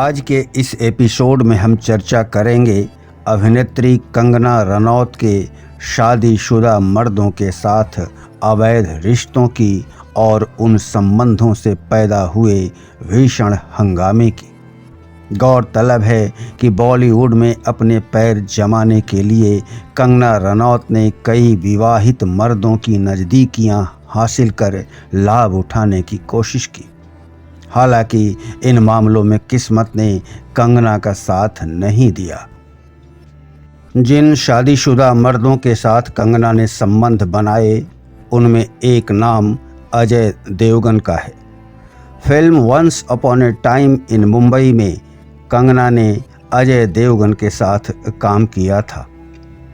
आज के इस एपिसोड में हम चर्चा करेंगे अभिनेत्री कंगना रनौत के शादीशुदा मर्दों के साथ अवैध रिश्तों की और उन संबंधों से पैदा हुए भीषण हंगामे की। गौरतलब है कि बॉलीवुड में अपने पैर जमाने के लिए कंगना रनौत ने कई विवाहित मर्दों की नज़दीकियां हासिल कर लाभ उठाने की कोशिश की। हालांकि इन मामलों में किस्मत ने कंगना का साथ नहीं दिया। जिन शादीशुदा मर्दों के साथ कंगना ने संबंध बनाए उनमें एक नाम अजय देवगन का है। Film once upon a time in Mumbai में कंगना ने अजय देवगन के साथ काम किया था।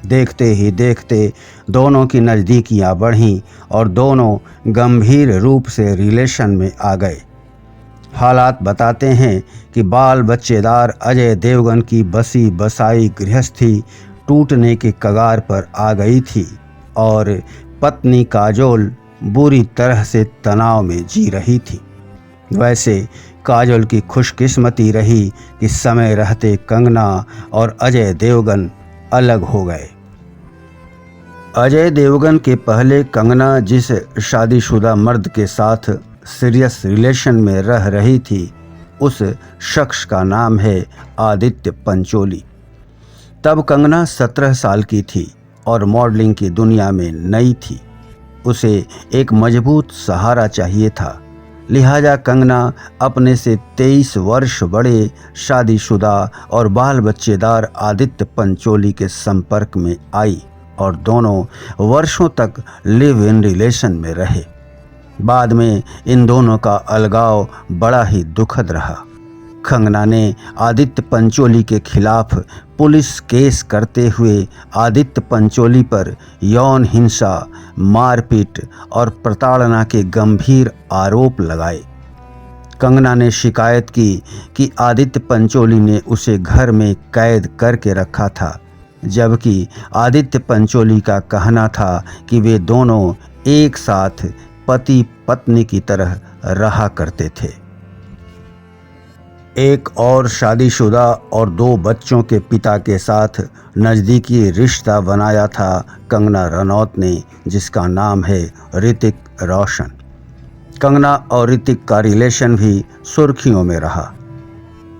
देखते ही देखते दोनों की नज़दीकियां बढ़ीं और दोनों गंभीर रूप से रिलेशन में आ गए। हालात बताते हैं कि बाल बच्चेदार अजय देवगन की बसी बसाई गृहस्थी टूटने के कगार पर आ गई थी और पत्नी काजोल बुरी तरह से तनाव में जी रही थी। वैसे काजोल की खुशकिस्मती रही कि समय रहते कंगना और अजय देवगन अलग हो गए। अजय देवगन के पहले कंगना जिस शादीशुदा मर्द के साथ सीरियस रिलेशन में रह रही थी उस शख्स का नाम है आदित्य पंचोली। तब कंगना 17 साल की थी और मॉडलिंग की दुनिया में नई थी। उसे एक मजबूत सहारा चाहिए था, लिहाजा कंगना अपने से 23 वर्ष बड़े शादीशुदा और बाल बच्चेदार आदित्य पंचोली के संपर्क में आई और दोनों वर्षों तक लिव इन रिलेशन में रहे। बाद में इन दोनों का अलगाव बड़ा ही दुखद रहा। कंगना ने आदित्य पंचोली के खिलाफ पुलिस केस करते हुए आदित्य पंचोली पर यौन हिंसा, मारपीट और प्रताड़ना के गंभीर आरोप लगाए। कंगना ने शिकायत की कि आदित्य पंचोली ने उसे घर में कैद करके रखा था, जबकि आदित्य पंचोली का कहना था कि वे दोनों एक साथ पति पत्नी की तरह रहा करते थे। एक और शादीशुदा और 2 बच्चों के पिता के साथ नज़दीकी रिश्ता बनाया था कंगना रनौत ने, जिसका नाम है ऋतिक रोशन। कंगना और ऋतिक का रिलेशन भी सुर्खियों में रहा।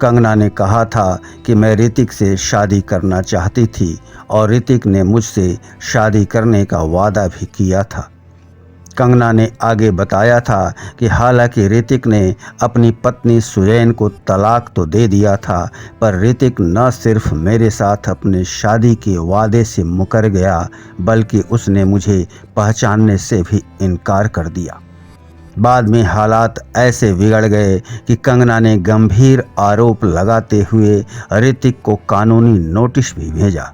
कंगना ने कहा था कि मैं ऋतिक से शादी करना चाहती थी और ऋतिक ने मुझसे शादी करने का वादा भी किया था। कंगना ने आगे बताया था कि हालांकि ऋतिक ने अपनी पत्नी सुजैन को तलाक तो दे दिया था, पर ऋतिक न सिर्फ मेरे साथ अपने शादी के वादे से मुकर गया बल्कि उसने मुझे पहचानने से भी इनकार कर दिया। बाद में हालात ऐसे बिगड़ गए कि कंगना ने गंभीर आरोप लगाते हुए ऋतिक को कानूनी नोटिस भी भेजा।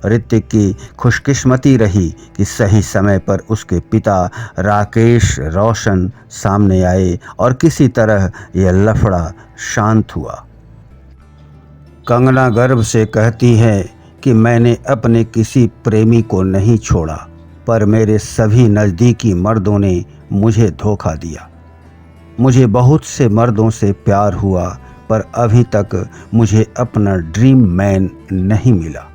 ऋतिक की खुशकिस्मती रही कि सही समय पर उसके पिता राकेश रोशन सामने आए और किसी तरह यह लफड़ा शांत हुआ। कंगना गर्व से कहती है कि मैंने अपने किसी प्रेमी को नहीं छोड़ा, पर मेरे सभी नज़दीकी मर्दों ने मुझे धोखा दिया। मुझे बहुत से मर्दों से प्यार हुआ, पर अभी तक मुझे अपना ड्रीम मैन नहीं मिला।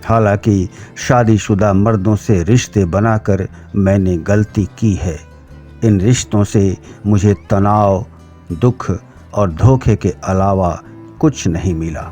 हालांकि शादीशुदा मर्दों से रिश्ते बनाकर मैंने गलती की है। इन रिश्तों से मुझे तनाव, दुख और धोखे के अलावा कुछ नहीं मिला।